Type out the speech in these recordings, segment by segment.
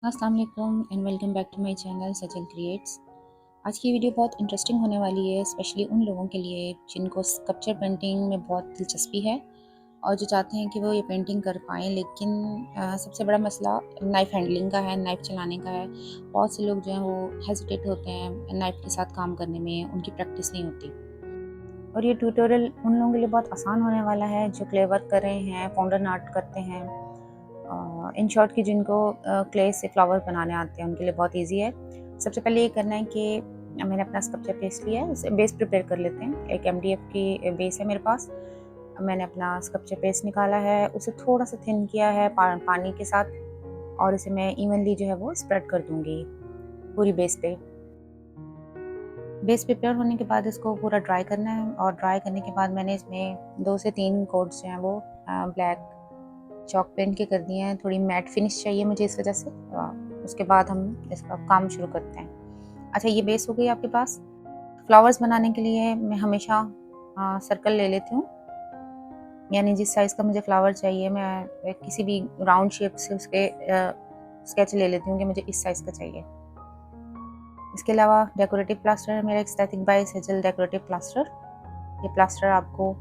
अस्सलाम वालेकुम and welcome back to my channel Sajal creates. आज की वीडियो बहुत इंटरेस्टिंग होने वाली है, स्पेशली उन लोगों के लिए जिनको स्कल्पचर पेंटिंग में बहुत दिलचस्पी है और जो चाहते हैं कि वो ये पेंटिंग कर पाएँ, लेकिन सबसे बड़ा मसला नाइफ़ हैंडलिंग का है, नाइफ़ चलाने का है। बहुत से लोग जो हैं वो हेजिटेट होते हैं नाइफ़ के साथ काम करने में, उनकी प्रैक्टिस नहीं होती। और ये ट्यूटोरियल उन लोगों के लिए बहुत आसान होने वाला है जो क्ले वर्क कर रहे हैं, फाउंटेन आर्ट करते हैं। इन शॉर्ट कि जिनको क्ले से फ्लावर बनाने आते हैं उनके लिए बहुत इजी है। सबसे पहले ये करना है कि मैंने अपना स्कल्पचर पेस्ट लिया है, उसे बेस प्रिपेयर कर लेते हैं। एक एमडीएफ की बेस है मेरे पास। मैंने अपना स्कल्पचर पेस्ट निकाला है, उसे थोड़ा सा थिन किया है पानी के साथ, और इसे मैं इवनली जो है वो स्प्रेड कर दूंगी पूरी बेस पे। बेस प्रिपेयर होने के बाद इसको पूरा ड्राई करना है, और ड्राई करने के बाद मैंने इसमें 2 से 3 कोट्स जो हैं वो ब्लैक चॉक पेंट के कर दिए हैं। थोड़ी मैट फिनिश चाहिए मुझे इस वजह से। उसके बाद हम इसका काम शुरू करते हैं। अच्छा, ये बेस हो गई आपके पास। फ्लावर्स बनाने के लिए मैं हमेशा सर्कल ले लेती हूँ, यानी जिस साइज़ का मुझे फ्लावर चाहिए मैं किसी भी राउंड शेप से उसके स्केच ले लेती हूँ कि मुझे इस साइज़ का चाहिए। इसके अलावा डेकोरेटिव प्लास्टर है मेरा, एक्सटैटिक बाय सजल डेकोरेटिव प्लास्टर। ये प्लास्टर आपको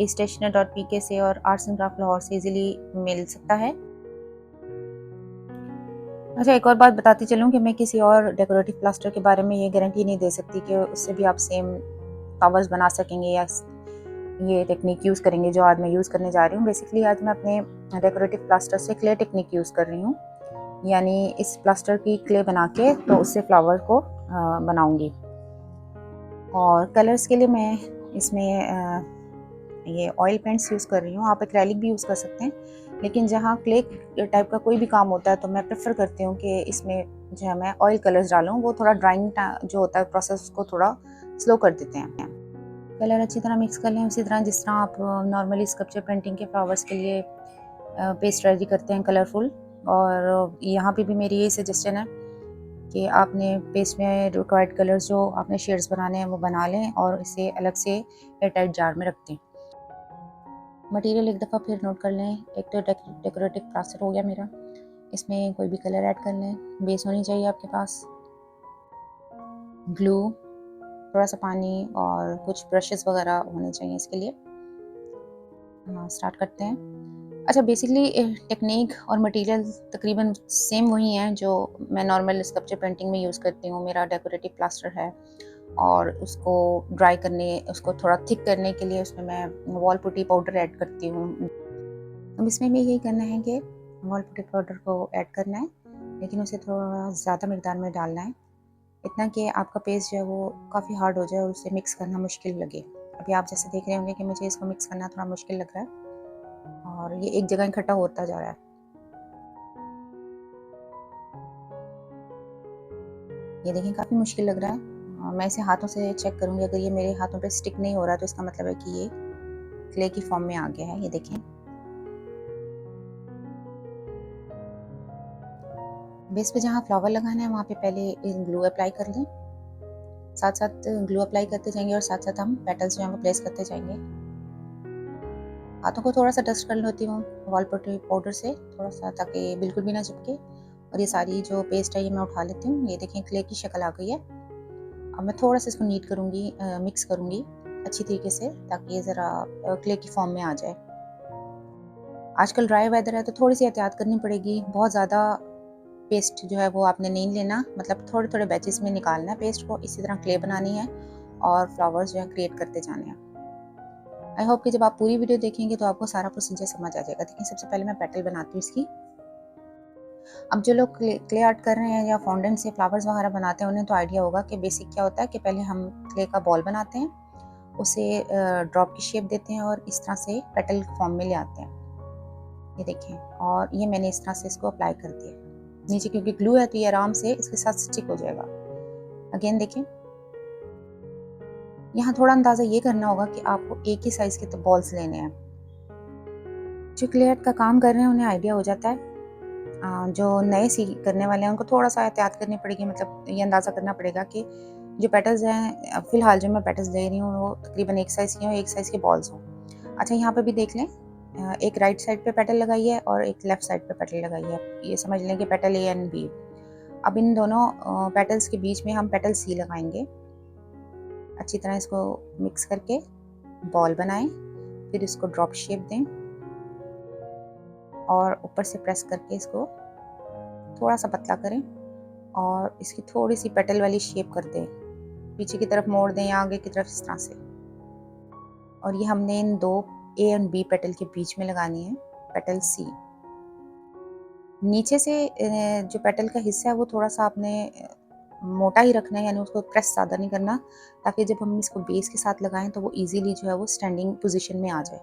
stationer.pk से और आर्ट्स एंड क्राफ्ट लाहौर से इजीली मिल सकता है। अच्छा, एक और बात बताती चलूँ कि मैं किसी और डेकोरेटिव प्लास्टर के बारे में ये गारंटी नहीं दे सकती कि उससे भी आप सेम फ्लावर्स बना सकेंगे या ये टेक्निक यूज़ करेंगे जो आज मैं यूज़ करने जा रही हूँ। बेसिकली आज मैं अपने डेकोरेटिव प्लास्टर से क्ले टेक्निक यूज़ कर रही हूँ, यानी इस प्लास्टर की क्ले बना के तो उससे फ्लावर को बनाऊँगी। और कलर्स के लिए मैं इसमें ये ऑयल पेंट्स यूज़ कर रही हूँ। आप एक्रेलिक भी यूज़ कर सकते हैं, लेकिन जहाँ क्ले टाइप का कोई भी काम होता है तो मैं प्रेफर करती हूँ कि इसमें जो है मैं ऑयल कलर्स डालूँ। वो थोड़ा ड्राइंग जो होता है प्रोसेस उसको थोड़ा स्लो कर देते हैं। कलर अच्छी तरह मिक्स कर लें, उसी तरह जिस तरह आप नॉर्मली स्कल्पचर पेंटिंग के फ्लावर्स के लिए पेस्ट रेडी करते हैं कलरफुल। और यहाँ पे भी मेरी यही सजेशन है कि आपने पेस्ट में रिक्वायर्ड कलर्स जो आपने शेड्स बनाने हैं वो बना लें और इसे अलग से एयरटाइट जार में रख दें। मटेरियल एक दफ़ा फिर नोट कर लें। एक तो डेकोरेटिव प्लास्टर हो गया मेरा, इसमें कोई भी कलर ऐड कर लें। बेस होनी चाहिए आपके पास, ग्लू, थोड़ा सा पानी और कुछ ब्रशेस वगैरह होने चाहिए इसके लिए। स्टार्ट करते हैं। अच्छा, बेसिकली टेक्निक और मटेरियल तकरीबन सेम वही हैं जो मैं नॉर्मल स्कल्पचर पेंटिंग में यूज़ करती हूँ। मेरा डेकोरेटिव प्लास्टर है और उसको ड्राई करने, उसको थोड़ा थिक करने के लिए उसमें मैं वॉल पुट्टी पाउडर ऐड करती हूँ। अब इसमें भी यही करना है कि वॉल पुट्टी पाउडर को ऐड करना है, लेकिन उसे थोड़ा ज़्यादा मिकदार में डालना है, इतना कि आपका पेस्ट जो है वो काफ़ी हार्ड हो जाए और उसे मिक्स करना मुश्किल लगे। अभी आप जैसे देख रहे होंगे कि मुझे इसको मिक्स करना थोड़ा मुश्किल लग रहा है और ये एक जगह इकट्ठा होता जा रहा है। ये देखें, काफ़ी मुश्किल लग रहा है। मैं इसे हाथों से चेक करूँगी, अगर ये मेरे हाथों पे स्टिक नहीं हो रहा तो इसका मतलब है कि ये क्ले की फॉर्म में आ गया है। ये देखें, बेस पे जहाँ फ्लावर लगाना है वहाँ पे पहले ग्लू अप्लाई कर लें। साथ साथ ग्लू अप्लाई करते जाएंगे और साथ साथ हम पेटल्स जो हैं वो प्लेस करते जाएंगे। हाथों को थोड़ा सा डस्ट कर लेती हूँ वॉल पुट्टी पाउडर से थोड़ा सा, ताकि बिल्कुल भी ना चिपके। और ये सारी जो पेस्ट है ये मैं उठा लेती हूँ। ये देखें, क्ले की शक्ल आ गई है। अब मैं थोड़ा सा इसको नीट करूँगी, मिक्स करूँगी अच्छी तरीके से, ताकि ये ज़रा क्ले की फॉर्म में आ जाए। आजकल ड्राई वेदर है तो थोड़ी सी एहतियात करनी पड़ेगी। बहुत ज़्यादा पेस्ट जो है वो आपने नहीं लेना, मतलब थोड़े थोड़े बैचेस में निकालना है पेस्ट को। इसी तरह क्ले बनानी है और फ्लावर्स जो है क्रिएट करते जाने हैं। आई होप कि जब आप पूरी वीडियो देखेंगे तो आपको सारा प्रोसीजर समझ आ जाएगा। देखिए, सबसे पहले मैं पेटल बनाती हूँ इसकी। अब जो लोग क्ले आर्ट कर रहे हैं या फॉन्डेंट से फ्लावर्स वगैरह बनाते हैं उन्हें तो आइडिया होगा कि बेसिक क्या होता है कि पहले हम क्ले का बॉल बनाते हैं, उसे ड्रॉप की शेप देते हैं और इस तरह से पेटल फॉर्म में ले आते हैं। ये देखें, और ये मैंने इस तरह से इसको अप्लाई कर दिया नीचे, क्योंकि ग्लू है तो ये आराम से इसके साथ स्टिक हो जाएगा। अगेन देखें, यहाँ थोड़ा अंदाज़ा ये करना होगा कि आपको एक ही साइज़ के तो बॉल्स लेने हैं। जो क्ले आर्ट का काम कर रहे हैं उन्हें आइडिया हो जाता है। जो नए करने वाले हैं उनको थोड़ा सा एहतियात करनी पड़ेगी, मतलब ये अंदाज़ा करना पड़ेगा कि जो पेटल्स हैं, फ़िलहाल जो मैं पेटल्स ले रही हूँ वो तकरीबन एक साइज़ के हों, एक साइज़ के बॉल्स हों। अच्छा, यहाँ पे भी देख लें, एक राइट साइड पे पेटल लगाई है और एक लेफ़्ट साइड पे पेटल लगाई है। ये समझ लें कि पेटल ए एंड बी। अब इन दोनों पेटल्स के बीच में हम पेटल सी लगाएंगे। अच्छी तरह इसको मिक्स करके बॉल बनाएं, फिर इसको ड्रॉप शेप दें और ऊपर से प्रेस करके इसको थोड़ा सा पतला करें और इसकी थोड़ी सी पेटल वाली शेप कर दें। पीछे की तरफ मोड़ दें या आगे की तरफ, इस तरह से। और ये हमने इन दो ए एंड बी पेटल के बीच में लगानी है पेटल सी। नीचे से जो पेटल का हिस्सा है वो थोड़ा सा आपने मोटा ही रखना है, यानी उसको प्रेस ज़्यादा नहीं करना, ताकि जब हम इसको बेस के साथ लगाएं तो वो इजीली जो है वो स्टैंडिंग पोजीशन में आ जाए।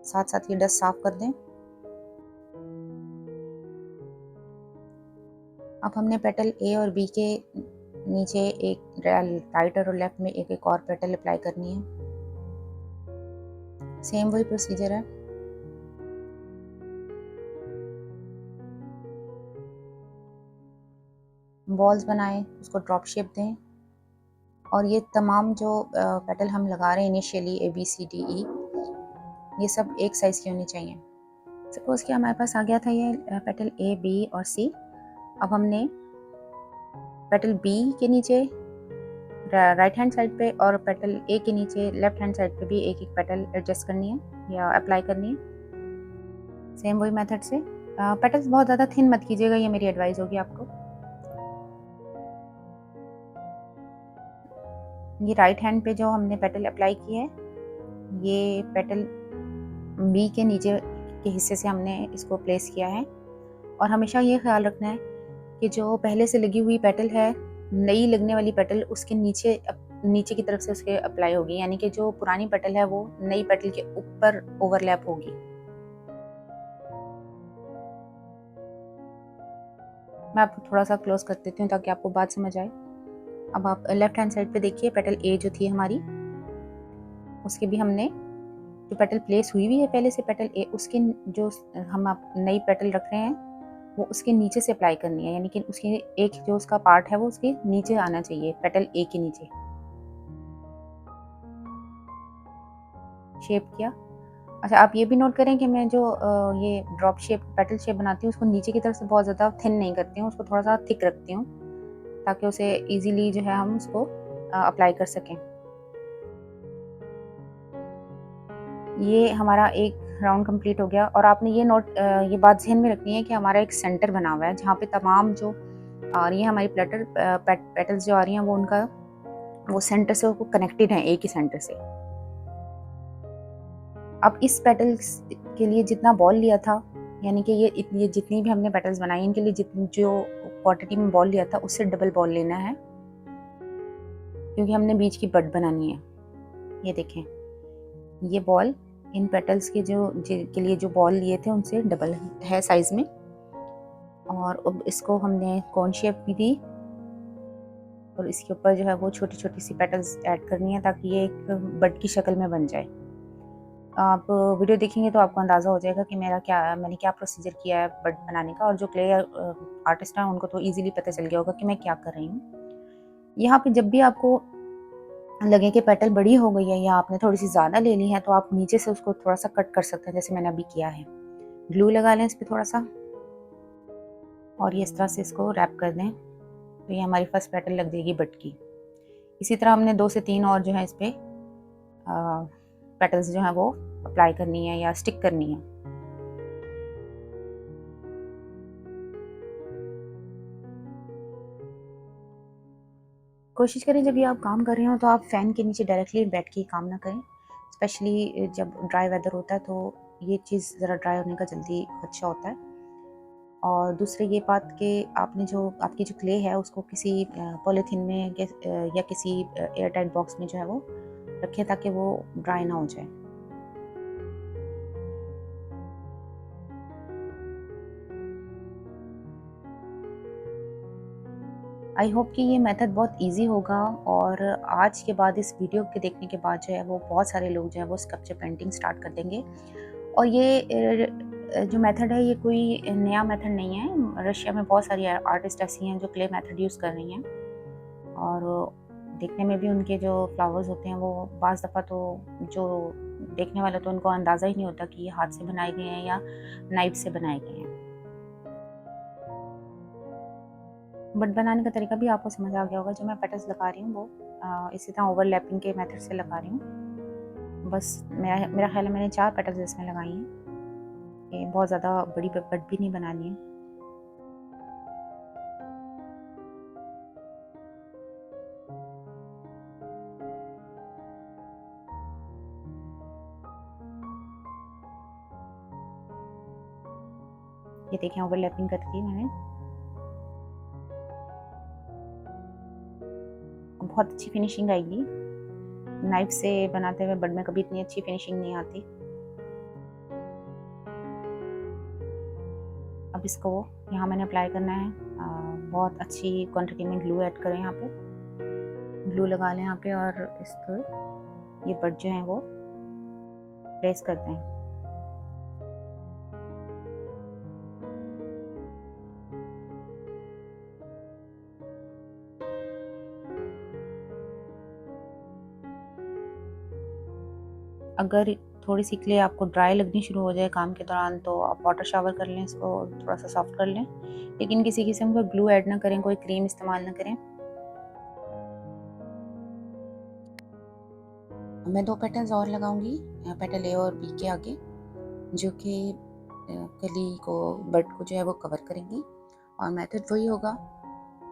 साथ साथ ये डस्ट साफ कर दें। अब हमने पेटल ए और बी के नीचे एक राइट और लेफ्ट में एक एक और पेटल अप्लाई करनी है। सेम वही प्रोसीजर है। बॉल्स बनाएं, उसको ड्रॉप शेप दें और ये तमाम जो पेटल हम लगा रहे हैं initially, A B C D E, ये सब एक साइज़ की होनी चाहिए। सपोज़ कि हमारे पास आ गया था ये पेटल ए बी और सी। अब हमने पेटल बी के नीचे राइट हैंड साइड पे और पेटल ए के नीचे लेफ्ट हैंड साइड पे भी एक एक पेटल एडजस्ट करनी है या अप्लाई करनी है। सेम वही मेथड से। पेटल्स बहुत ज़्यादा थिन मत कीजिएगा, ये मेरी एडवाइस होगी आपको। ये राइट हैंड पे जो हमने पेटल अप्लाई की है, ये पेटल बी के नीचे के हिस्से से हमने इसको प्लेस किया है। और हमेशा ये ख्याल रखना है कि जो पहले से लगी हुई पेटल है, नई लगने वाली पेटल उसके नीचे नीचे की तरफ से उसके अप्लाई होगी, यानी कि जो पुरानी पेटल है वो नई पेटल के ऊपर ओवरलैप होगी। मैं आपको थोड़ा सा क्लोज कर देती हूँ ताकि आपको बात समझ आए। अब आप लेफ्ट हैंड साइड पे देखिए, पेटल ए जो थी हमारी, उसके भी हमने जो पेटल प्लेस हुई हुई है पहले से पेटल ए, उसके जो हम आप नई पेटल रख रहे हैं वो उसके नीचे से अप्लाई करनी है, यानी कि उसकी एक जो उसका पार्ट है वो उसके नीचे आना चाहिए, पेटल ए के नीचे। शेप किया। अच्छा, आप ये भी नोट करें कि मैं जो ये ड्रॉप शेप पेटल शेप बनाती हूँ उसको नीचे की तरफ से बहुत ज़्यादा थिन नहीं करती हूँ, उसको थोड़ा सा थिक रखती हूँ ताकि उसे इजीली जो है हम उसको अप्लाई कर सकें। ये हमारा एक राउंड कंप्लीट हो गया। और आपने ये बात ध्यान में रखनी है कि हमारा एक सेंटर बना हुआ है जहाँ पे तमाम जो आ रही है हमारी पेटल्स जो आ रही हैं वो उनका वो सेंटर से वो कनेक्टेड हैं, एक ही सेंटर से। अब इस पेटल्स के लिए जितना बॉल लिया था, यानी कि ये जितनी भी हमने पेटल्स बनाई इनके लिए जितनी जो क्वांटिटी में बॉल लिया था उससे डबल बॉल लेना है, क्योंकि हमने बीच की बड बनानी है। ये देखें, ये बॉल इन पेटल्स के लिए जो बॉल लिए थे उनसे डबल है साइज में। और अब इसको हमने कॉर्न शेप भी दी और इसके ऊपर जो है वो छोटी छोटी सी पेटल्स ऐड करनी है ताकि ये एक बड की शक्ल में बन जाए। आप वीडियो देखेंगे तो आपको अंदाज़ा हो जाएगा कि मैंने क्या प्रोसीजर किया है बड बनाने का, और जो क्ले आर्टिस्ट हैं उनको तो इजीली पता चल गया होगा कि मैं क्या कर रही हूँ। यहाँ पे जब भी आपको लगे कि पेटल बड़ी हो गई है या आपने थोड़ी सी ज़्यादा ले ली है तो आप नीचे से उसको थोड़ा सा कट कर सकते हैं, जैसे मैंने अभी किया है। ग्लू लगा लें इस पर थोड़ा सा और ये इस तरह से इसको रैप कर दें तो ये हमारी फर्स्ट पेटल लग जाएगी बड की। इसी तरह हमने 2 से 3 और जो है इस पर पेटल्स जो हैं वो अप्लाई करनी है या स्टिक करनी है। कोशिश करें जब ये आप काम कर रहे हो तो आप फ़ैन के नीचे डायरेक्टली बैठ के काम ना करें, स्पेशली जब ड्राई वेदर होता है तो ये चीज़ ज़रा ड्राई होने का जल्दी खदशा होता है। और दूसरी ये बात कि आपकी जो क्ले है उसको किसी पॉलीथीन में या किसी एयर टाइट बॉक्स में जो है वो रखें ताकि वो ड्राई ना हो जाए। आई होप कि ये मेथड बहुत इजी होगा और आज के बाद इस वीडियो के देखने के बाद जो है वो बहुत सारे लोग जो है वो स्कल्पचर पेंटिंग स्टार्ट कर देंगे। और ये जो मेथड है ये कोई नया मेथड नहीं है। रशिया में बहुत सारी आर्टिस्ट ऐसी हैं जो क्ले मेथड यूज़ कर रही हैं और देखने में भी उनके जो फ्लावर्स होते हैं वो बाज़ दफ़ा तो जो देखने वाला तो उनको अंदाज़ा ही नहीं होता कि ये हाथ से बनाए गए हैं या नाइफ से बनाए गए हैं। बट बनाने का तरीका भी आपको समझ आ गया होगा। जो मैं पेटल्स लगा रही हूँ वो इसी तरह ओवरलैपिंग के मेथड से लगा रही हूँ। बस मेरा ख्याल है मैंने 4 पेटल्स इसमें लगाई हैं। ये बहुत ज़्यादा बड़ी बट भी नहीं बनानी है। ये देखें ओवरलैपिंग कर दी मैंने। बहुत अच्छी फिनिशिंग आएगी नाइफ से बनाते हुए, बट में कभी इतनी अच्छी फिनिशिंग नहीं आती। अब इसको यहाँ मैंने अप्लाई करना है। बहुत अच्छी क्वांटिटी में ग्लू ऐड करें यहाँ पे, ग्लू लगा लें यहाँ पे और इस पर ये बट जो हैं वो प्लेस करते हैं। अगर थोड़ी सी क्ले आपको ड्राई लगनी शुरू हो जाए काम के दौरान तो आप वाटर शावर कर लें, इसको थोड़ा सा सॉफ्ट कर लें, लेकिन किसी किस्म का ग्लू ऐड ना करें, कोई क्रीम इस्तेमाल ना करें। मैं 2 पेटल्स और लगाऊंगी पेटल ए और बी के आगे, जो कि कली को बड को जो है वो कवर करेंगी। और मेथड वही होगा।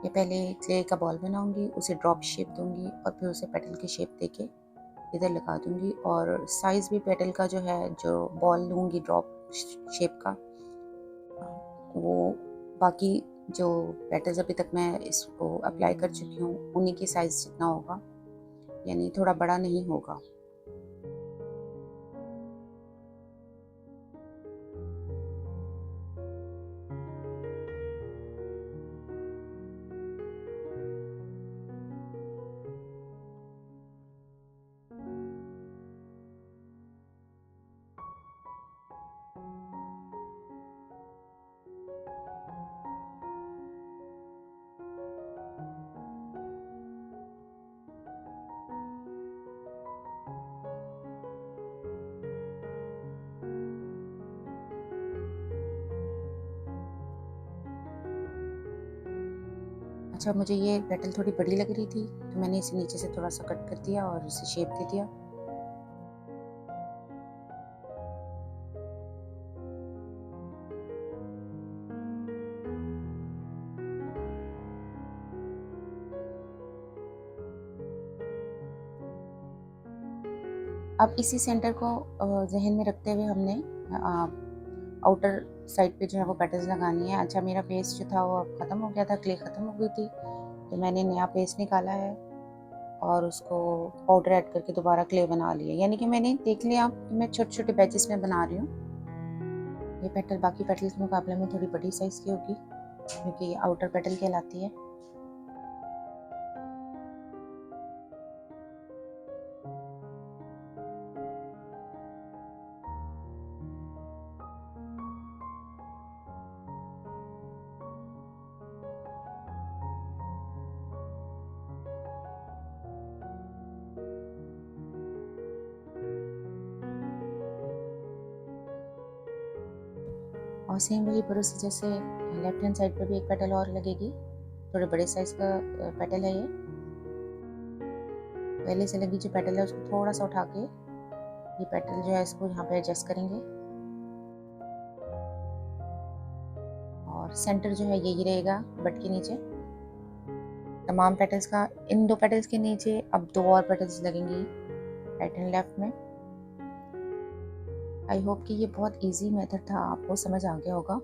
ये पहले क्ले का बॉल बनाऊंगी, उसे ड्रॉप शेप दूंगी और फिर उसे पेटल की शेप देके इधर लगा दूंगी। और साइज़ भी पेटल का जो है, जो बॉल लूँगी ड्रॉप शेप का, वो बाकी जो पेटल्स अभी तक मैं इसको अप्लाई कर चुकी हूँ उन्हीं की साइज़ जितना होगा, यानी थोड़ा बड़ा नहीं होगा। अच्छा, मुझे ये पेटल थोड़ी बड़ी लग रही थी तो मैंने इसे नीचे से थोड़ा सा कट कर दिया और इसे शेप दे दिया। अब इसी सेंटर को जहन में रखते हुए हमने आउटर साइड पे जो है वो पेटल्स लगानी है। अच्छा, मेरा पेस्ट जो था वो अब ख़त्म हो गया था, क्ले ख़त्म हो गई थी, तो मैंने नया पेस्ट निकाला है और उसको पाउडर ऐड करके दोबारा क्ले बना लिया। यानी कि मैंने देख लिया कि मैं छोटे छोटे बैचेस में बना रही हूँ। ये पेटल बाकी पेटल्स के मुकाबले में थोड़ी बड़ी साइज़ की होगी क्योंकि ये आउटर पेटल कहलाती है। और सेम वही प्रोसीजर से लेफ्ट हैंड साइड पर भी एक पेटल और लगेगी। थोड़े बड़े साइज़ का पेटल है ये। पहले से लगी जो पेटल है उसको थोड़ा सा उठा के ये पेटल जो है इसको यहाँ पे एडजस्ट करेंगे और सेंटर जो है यही रहेगा बट के नीचे। तमाम पेटल्स का इन 2 पेटल्स के नीचे अब 2 और पेटल्स लगेंगी राइट एंड लेफ्ट में। आई होप कि ये बहुत इजी मेथड था, आपको समझ आ गया होगा।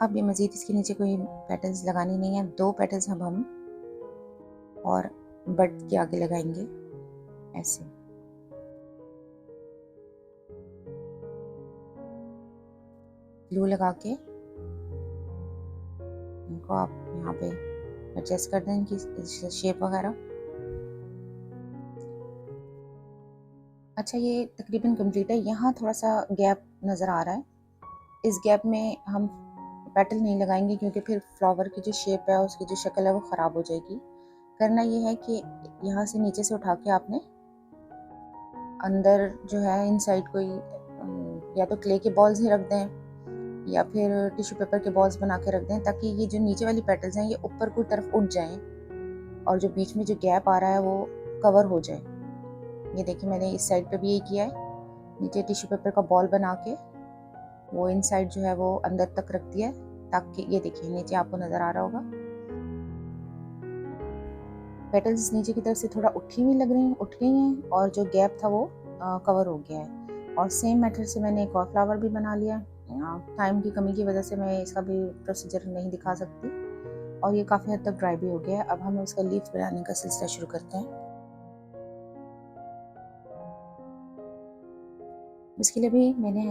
अब ये मज़ीद इसके नीचे कोई पेटल्स लगानी नहीं है। 2 पेटल्स अब हम और बड के आगे लगाएंगे ऐसे। ग्लू लगा के इनको आप यहाँ पे एडजस्ट कर दें इनकी शेप वगैरह। अच्छा, ये तकरीबन कंप्लीट है। यहाँ थोड़ा सा गैप नज़र आ रहा है, इस गैप में हम पेटल नहीं लगाएंगे क्योंकि फिर फ्लावर की जो शेप है, उसकी जो शक्ल है वो ख़राब हो जाएगी। करना ये है कि यहाँ से नीचे से उठा के आपने अंदर जो है इनसाइड कोई या तो क्ले के बॉल्स ही रख दें या फिर टिश्यू पेपर के बॉल्स बना के रख दें, ताकि ये जो नीचे वाली पेटल्स हैं ये ऊपर की तरफ उठ जाएं और जो बीच में जो गैप आ रहा है वो कवर हो जाए। ये देखिए, मैंने इस साइड पे भी यही किया है, नीचे टिश्यू पेपर का बॉल बना के वो इनसाइड जो है वो अंदर तक रख दिया है, ताकि ये देखिए नीचे आपको नज़र आ रहा होगा पेटल्स नीचे की तरफ से थोड़ा उठी गई हैं और जो गैप था वो कवर हो गया है। और सेम मेथड से मैंने एक और फ्लावर भी बना लिया। टाइम की कमी की वजह से मैं इसका भी प्रोसीजर नहीं दिखा सकती और ये काफ़ी हद तक ड्राई भी हो गया है। अब हम इसका लीफ बनाने का सिलसिला शुरू करते हैं। इसके लिए भी मैंने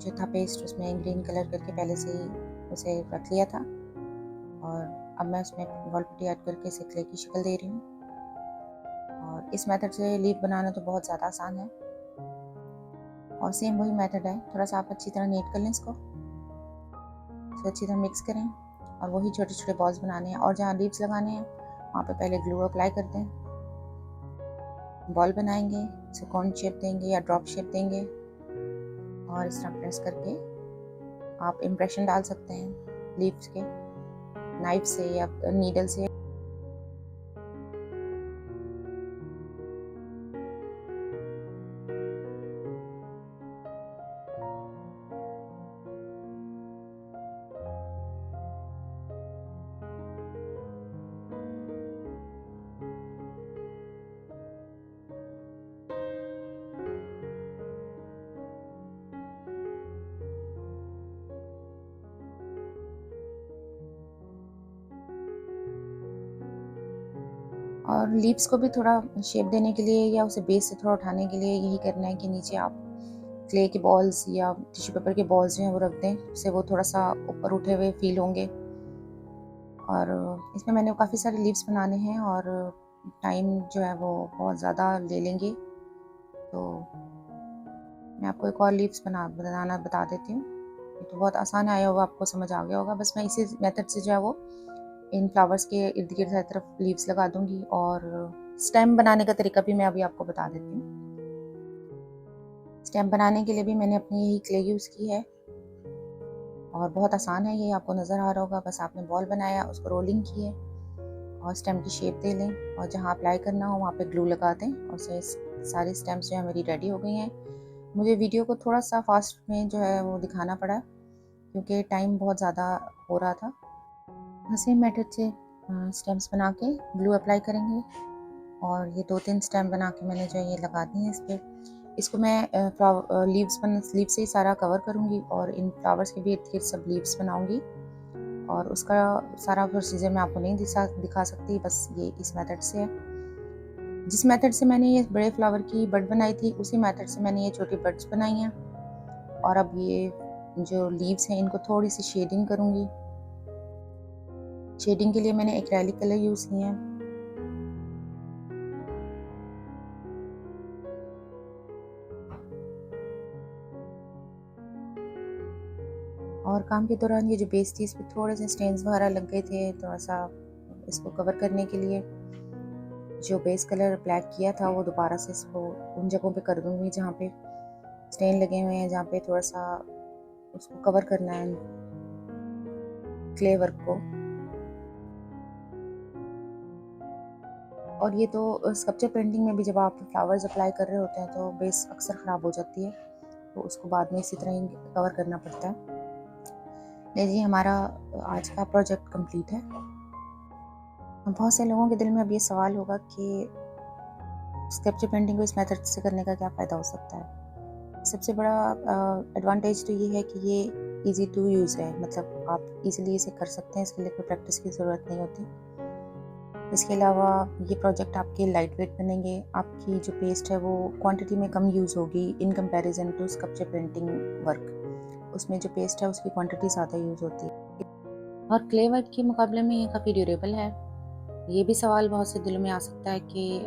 जो था पेस्ट उसमें ग्रीन कलर करके पहले से ही उसे रख लिया था और अब मैं उसमें वॉल पुट्टी ऐड करके इसे क्ले की शक्ल दे रही हूँ। और इस मेथड से लीफ बनाना तो बहुत ज़्यादा आसान है और सेम वही मेथड है। थोड़ा सा आप अच्छी तरह नीट कर लें इसको अच्छी तरह मिक्स करें और वही छोटे छोटे बॉल्स बनाने हैं और जहाँ लीव्स लगाने हैं वहाँ पे पहले ग्लू अप्लाई कर दें। बॉल बनाएंगे, इसे कॉर्न शेप देंगे या ड्रॉप शेप देंगे और इस तरह प्रेस करके आप इम्प्रेशन डाल सकते हैं लीव्स के नाइफ से या नीडल से। और लीव्स को भी थोड़ा शेप देने के लिए या उसे बेस से थोड़ा उठाने के लिए यही करना है कि नीचे आप क्ले के बॉल्स या टिश्यू पेपर के बॉल्स जो हैं वो रख दें, उससे वो थोड़ा सा ऊपर उठे हुए फील होंगे। और इसमें मैंने काफ़ी सारे लीव्स बनाने हैं और टाइम जो है वो बहुत ज़्यादा ले लेंगे, तो मैं आपको एक और लीव्स बनाना बता देती हूँ। ये तो बहुत आसान आया होगा, आपको समझ आ गया होगा। बस मैं इसी मेथड से जो है वो इन फ्लावर्स के इर्द गिर्द हर तरफ लीव्स लगा दूंगी। और स्टेम बनाने का तरीका भी मैं अभी आपको बता देती हूँ। स्टेम बनाने के लिए भी मैंने अपनी यही क्ले यूज़ की है और बहुत आसान है, ये आपको नज़र आ रहा होगा। बस आपने बॉल बनाया, उसको रोलिंग किए और स्टेम की शेप दे लें और जहाँ अप्लाई करना हो वहाँ पे ग्लू लगा दें और सारी स्टेम्स जो है मेरी रेडी हो गई हैं। मुझे वीडियो को थोड़ा सा फास्ट में जो है वो दिखाना पड़ा क्योंकि टाइम बहुत ज़्यादा हो रहा था। सेम मेथड से स्टेम्स बना के ग्लू अप्लाई करेंगे और ये 2-3 स्टेम बना के मैंने जो ये लगा दी है इस पर। इसको मैं लीव्स से ही सारा कवर करूँगी और इन फ्लावर्स के भी इर्द गिर्द सब लीव्स बनाऊँगी और उसका सारा प्रोसीजर मैं आपको नहीं दिखा सकती, बस ये इस मेथड से है। जिस मेथड से मैंने ये बड़े फ्लावर की बड बनाई थी उसी मेथड से मैंने ये छोटी बड्स बनाई हैं। और अब ये जो लीव्स हैं इनको थोड़ी सी शेडिंग करूँगी। शेडिंग के लिए मैंने एक्रेलिक कलर यूज़ किए हैं। और काम के दौरान ये जो बेस थी इस पर थोड़े से स्टेन्स वगैरह लग गए थे, थोड़ा सा इसको कवर करने के लिए जो बेस कलर ब्लैक किया था वो दोबारा से इसको उन जगहों पे कर दूंगी जहाँ पे स्टेन लगे हुए हैं, जहाँ पे थोड़ा सा उसको कवर करना है क्ले वर्क को। और ये तो स्कल्पचर पेंटिंग में भी जब आप फ्लावर्स अप्लाई कर रहे होते हैं तो बेस अक्सर ख़राब हो जाती है, तो उसको बाद में इसी तरह ही कवर करना पड़ता है। जी, हमारा आज का प्रोजेक्ट कंप्लीट है। बहुत से लोगों के दिल में अब ये सवाल होगा कि स्कल्पचर पेंटिंग को इस मेथड से करने का क्या फ़ायदा हो सकता है। सबसे बड़ा एडवांटेज तो ये है कि ये इजी टू यूज़ है, मतलब आप इजीली इसे कर सकते हैं, इसके लिए कोई प्रैक्टिस की ज़रूरत नहीं होती। इसके अलावा ये प्रोजेक्ट आपके लाइट वेट बनेंगे, आपकी जो पेस्ट है वो क्वांटिटी में कम यूज़ होगी in comparison to sculpture painting work. उसमें जो पेस्ट है उसकी क्वांटिटी ज़्यादा यूज़ होती है और क्ले वर्क के मुकाबले में ये काफ़ी ड्यूरेबल है। ये भी सवाल बहुत से दिलों में आ सकता है कि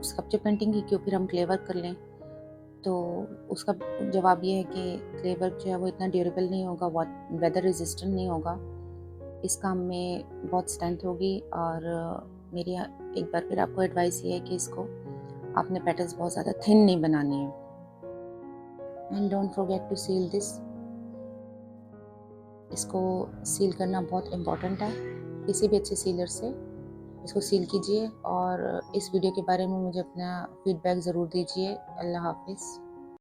स्कल्पचर पेंटिंग ही क्यों फिर हम क्ले वर्क कर लें। तो उसका जवाब ये है कि क्ले वर्क जो है वो इतना ड्यूरेबल नहीं होगा, वेदर रेजिस्टेंट नहीं होगा। इस काम में बहुत स्ट्रेंथ होगी और मेरी एक बार फिर आपको एडवाइस ये है कि इसको आपने पेटल्स बहुत ज़्यादा थिन नहीं बनानी है। And don't forget to seal this. इसको सील करना बहुत इम्पॉर्टेंट है। किसी भी अच्छे सीलर से इसको सील कीजिए और इस वीडियो के बारे में मुझे अपना फीडबैक ज़रूर दीजिए। अल्लाह हाफ़िज़।